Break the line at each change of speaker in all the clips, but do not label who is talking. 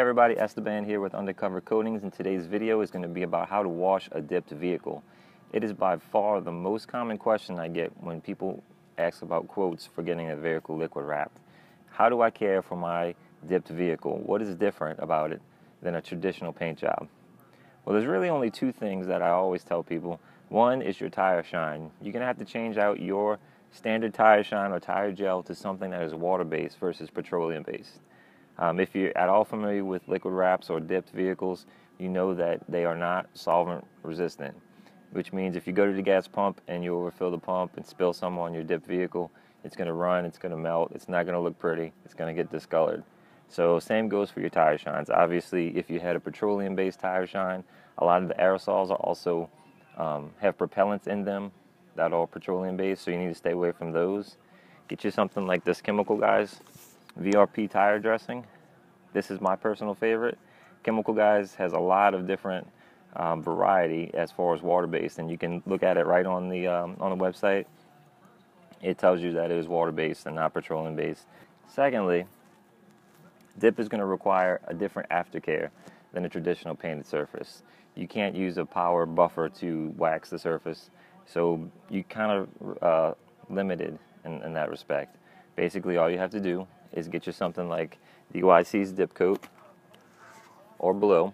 everybody, Esteban here with Undercover Coatings, and today's video is going to be about how to wash a dipped vehicle. It is by far the most common question I get when people ask about quotes for getting a vehicle liquid wrapped. How do I care for my dipped vehicle? What is different about it than a traditional paint job? Well, there's really only two things that I always tell people. One is your tire shine. You're going to have to change out your standard tire shine or tire gel to something that is water-based versus petroleum-based. If you're at all familiar with liquid wraps or dipped vehicles, you know that they are not solvent resistant, which means if you go to the gas pump and you overfill the pump and spill some on your dipped vehicle, it's going to run, it's going to melt, it's not going to look pretty, it's going to get discolored. So same goes for your tire shines. Obviously, if you had a petroleum-based tire shine, a lot of the aerosols are also have propellants in them that are petroleum-based, so you need to stay away from those. Get you something like this chemical, guys. VRP tire dressing. This is my personal favorite. Chemical Guys has a lot of different variety as far as water-based, and you can look at it right on the website. It tells you that it is water-based and not petroleum-based. Secondly, dip is going to require a different aftercare than a traditional painted surface. You can't use a power buffer to wax the surface, so you kind of limited in that respect. Basically, all you have to do is get you something like DYC's dip coat or below,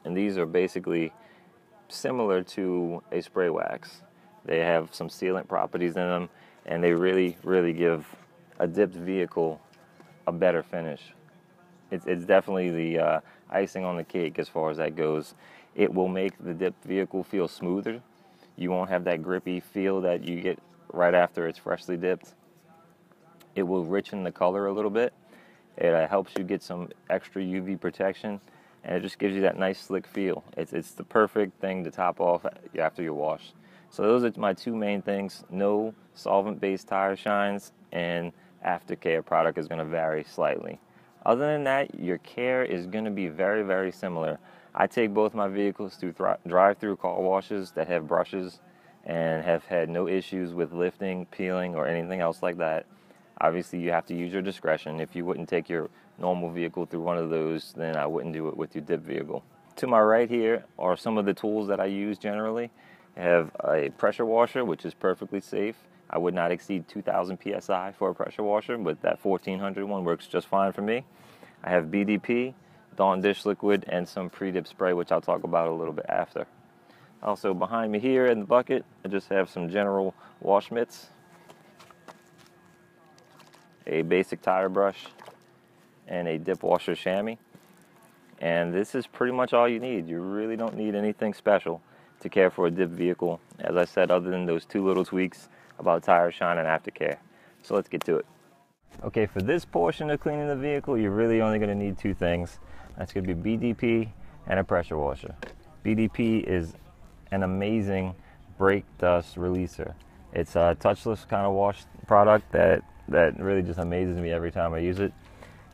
and these are basically similar to a spray wax. They have some sealant properties in them, and they really give a dipped vehicle a better finish. It's definitely the icing on the cake as far as that goes. It will make the dipped vehicle feel smoother. You won't have that grippy feel that you get right after it's freshly dipped. It will richen the color a little bit. It helps you get some extra UV protection, and it just gives you that nice slick feel. It's the perfect thing to top off after your wash. So those are my two main things. No solvent-based tire shines, and aftercare product is going to vary slightly. Other than that, your care is going to be very similar. I take both my vehicles through drive-through car washes that have brushes and have had no issues with lifting, peeling, or anything else like that. Obviously, you have to use your discretion. If you wouldn't take your normal vehicle through one of those, then I wouldn't do it with your dip vehicle. To my right here are some of the tools that I use generally. I have a pressure washer, which is perfectly safe. I would not exceed 2,000 PSI for a pressure washer, but that 1,400 one works just fine for me. I have BDP, Dawn dish liquid, and some pre-dip spray, which I'll talk about a little bit after. Also, behind me here in the bucket, I just have some general wash mitts, a basic tire brush, and a dip washer chamois. And this is pretty much all you need. You really don't need anything special to care for a dip vehicle, as I said, other than those two little tweaks about tire shine and aftercare. So let's get to it. Okay, for this portion of cleaning the vehicle, you're really only going to need two things. That's going to be BDP and a pressure washer. BDP is an amazing brake dust releaser. It's a touchless kind of wash product that really just amazes me every time I use it.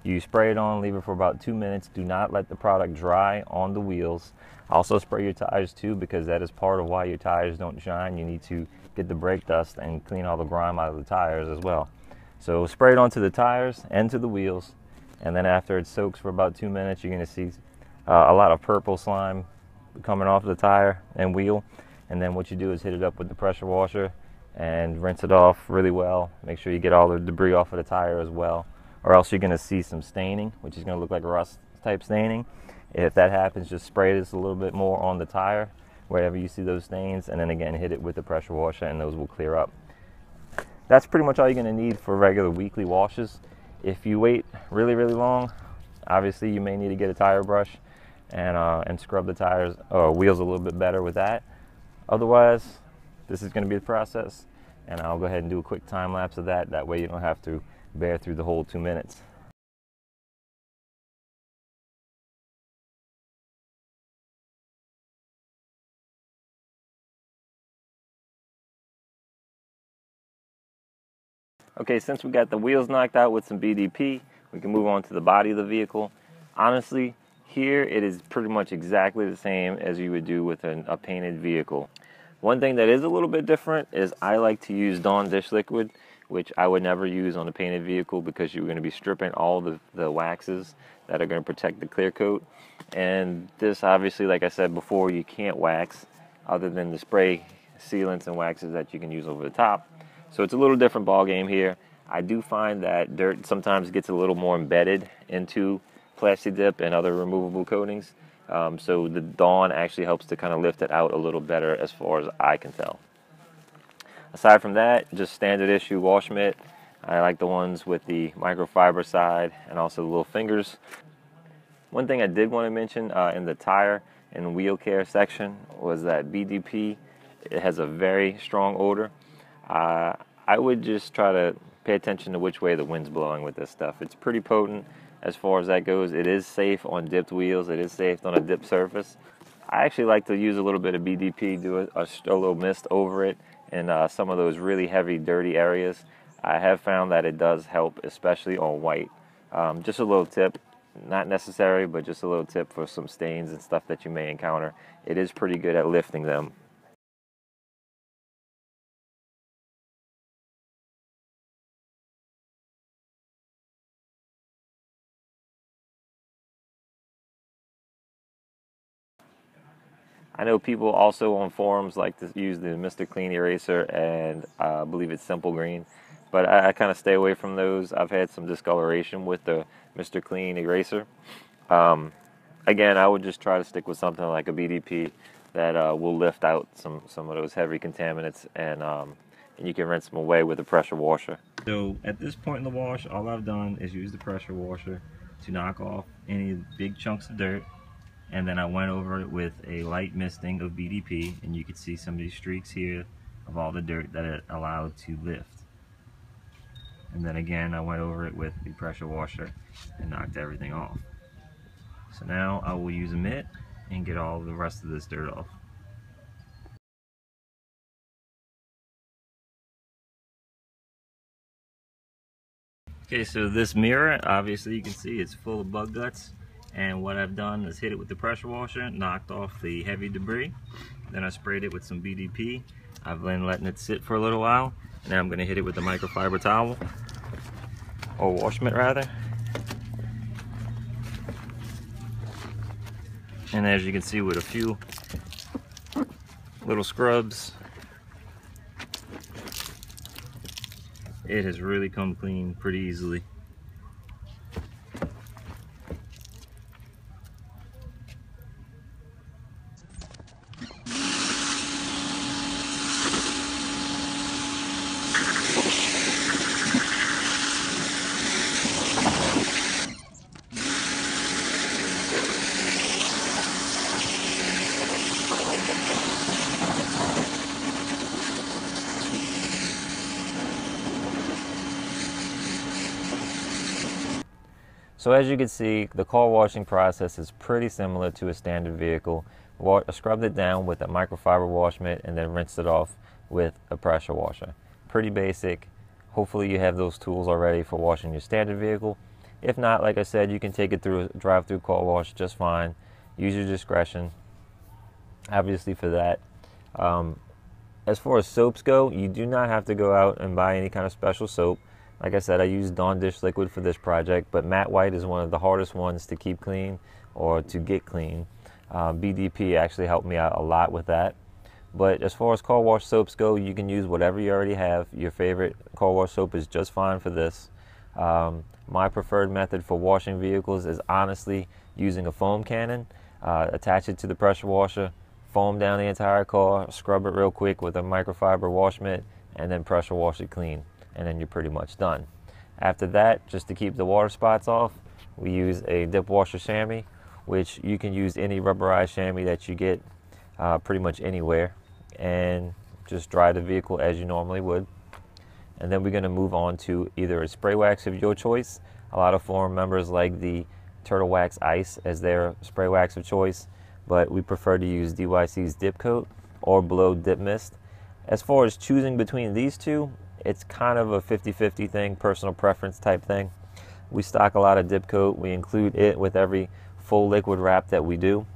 You spray it on, leave it for about 2 minutes. Do not let the product dry on the wheels. Also spray your tires too, because that is part of why your tires don't shine. You need to get the brake dust and clean all the grime out of the tires as well. So spray it onto the tires and to the wheels, and then after it soaks for about 2 minutes, you're going to see a lot of purple slime coming off the tire and wheel. And then what you do is hit it up with the pressure washer and rinse it off really well. Make sure you get all the debris off of the tire as well, or else you're going to see some staining, which is going to look like rust type staining. If that happens, just spray this a little bit more on the tire wherever you see those stains, and then again hit it with the pressure washer, and those will clear up. That's pretty much all you're going to need for regular weekly washes. If you wait really long, obviously you may need to get a tire brush and scrub the tires or wheels a little bit better with that. Otherwise, this is going to be the process, and I'll go ahead and do a quick time lapse of that. That way you don't have to bear through the whole 2 minutes. Okay, since we got the wheels knocked out with some BDP, we can move on to the body of the vehicle. Honestly, here it is pretty much exactly the same as you would do with a painted vehicle. One thing that is a little bit different is I like to use Dawn dish liquid, which I would never use on a painted vehicle because you're going to be stripping all the waxes that are going to protect the clear coat. And this, obviously, like I said before, you can't wax other than the spray sealants and waxes that you can use over the top. So it's a little different ball game here. I do find that dirt sometimes gets a little more embedded into Plasti Dip and other removable coatings. So the Dawn actually helps to kind of lift it out a little better as far as I can tell. Aside from that, just standard issue wash mitt. I like the ones with the microfiber side and also the little fingers. One thing I did want to mention in the tire and wheel care section was that BDP, it has a very strong odor. I would just try to pay attention to which way the wind's blowing with this stuff. It's pretty potent as far as that goes. It is safe on dipped wheels. It is safe on a dipped surface. I actually like to use a little bit of BDP, do a little mist over it in some of those really heavy, dirty areas. I have found that it does help, especially on white. Just a little tip, not necessary, but just a little tip for some stains and stuff that you may encounter. It is pretty good at lifting them. I know people also on forums like to use the Mr. Clean eraser, and I believe it's Simple Green, but I kind of stay away from those. I've had some discoloration with the Mr. Clean eraser. Again, I would just try to stick with something like a BDP that will lift out some of those heavy contaminants, and you can rinse them away with a pressure washer. So at this point in the wash, all I've done is use the pressure washer to knock off any big chunks of dirt. And then I went over it with a light misting of BDP, and you can see some of these streaks here of all the dirt that it allowed to lift. And then again, I went over it with the pressure washer and knocked everything off. So now I will use a mitt and get all the rest of this dirt off. Okay, so this mirror, obviously you can see it's full of bug guts. And what I've done is hit it with the pressure washer, knocked off the heavy debris. Then I sprayed it with some BDP. I've been letting it sit for a little while. And now I'm going to hit it with the microfiber towel, or wash mitt rather. And as you can see, with a few little scrubs, it has really come clean pretty easily. So as you can see, the car washing process is pretty similar to a standard vehicle. Scrubbed it down with a microfiber wash mitt and then rinsed it off with a pressure washer. Pretty basic. Hopefully you have those tools already for washing your standard vehicle. If not, like I said, you can take it through a drive-through car wash just fine. Use your discretion, obviously, for that. As far as soaps go, you do not have to go out and buy any kind of special soap. Like I said, I used Dawn dish liquid for this project, but matte white is one of the hardest ones to keep clean or to get clean. BDP actually helped me out a lot with that. But as far as car wash soaps go, you can use whatever you already have. Your favorite car wash soap is just fine for this. My preferred method for washing vehicles is honestly using a foam cannon. Attach it to the pressure washer, foam down the entire car, scrub it real quick with a microfiber wash mitt, and then pressure wash it clean. And then you're pretty much done. After that, just to keep the water spots off, we use a dip washer chamois, which you can use any rubberized chamois that you get pretty much anywhere, and just dry the vehicle as you normally would. And then we're going to move on to either a spray wax of your choice. A lot of forum members like the Turtle Wax Ice as their spray wax of choice, but we prefer to use DYC's Dip Coat or Blow Dip Mist. As far as choosing between these two, it's kind of a 50-50 thing, personal preference type thing. We stock a lot of dip coat. We include it with every full liquid wrap that we do.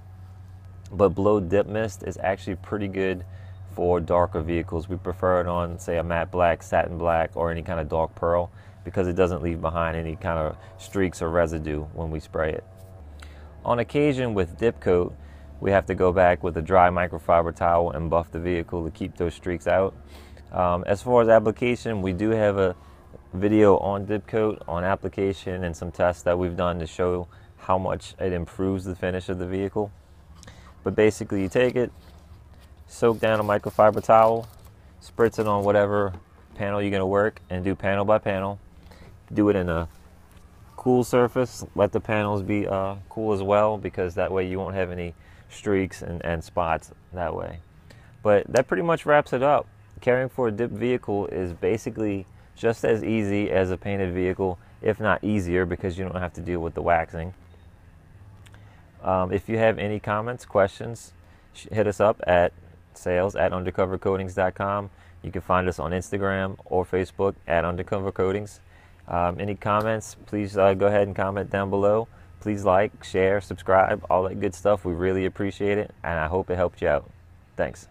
But Blow Dip Mist is actually pretty good for darker vehicles. We prefer it on, say, a matte black, satin black, or any kind of dark pearl, because it doesn't leave behind any kind of streaks or residue when we spray it. On occasion with dip coat, we have to go back with a dry microfiber towel and buff the vehicle to keep those streaks out. As far as application, we do have a video on dip coat, on application, and some tests that we've done to show how much it improves the finish of the vehicle. But basically, you take it, soak down a microfiber towel, spritz it on whatever panel you're going to work, and do panel by panel. Do it in a cool surface. Let the panels be cool as well, because that way you won't have any streaks and spots that way. But that pretty much wraps it up. Caring for a dipped vehicle is basically just as easy as a painted vehicle, if not easier, because you don't have to deal with the waxing. If you have any comments, questions, hit us up at sales@undercovercoatings.com. You can find us on Instagram or Facebook at undercovercoatings. Any comments, please go ahead and comment down below. Please like, share, subscribe, all that good stuff. We really appreciate it, and I hope it helped you out. Thanks.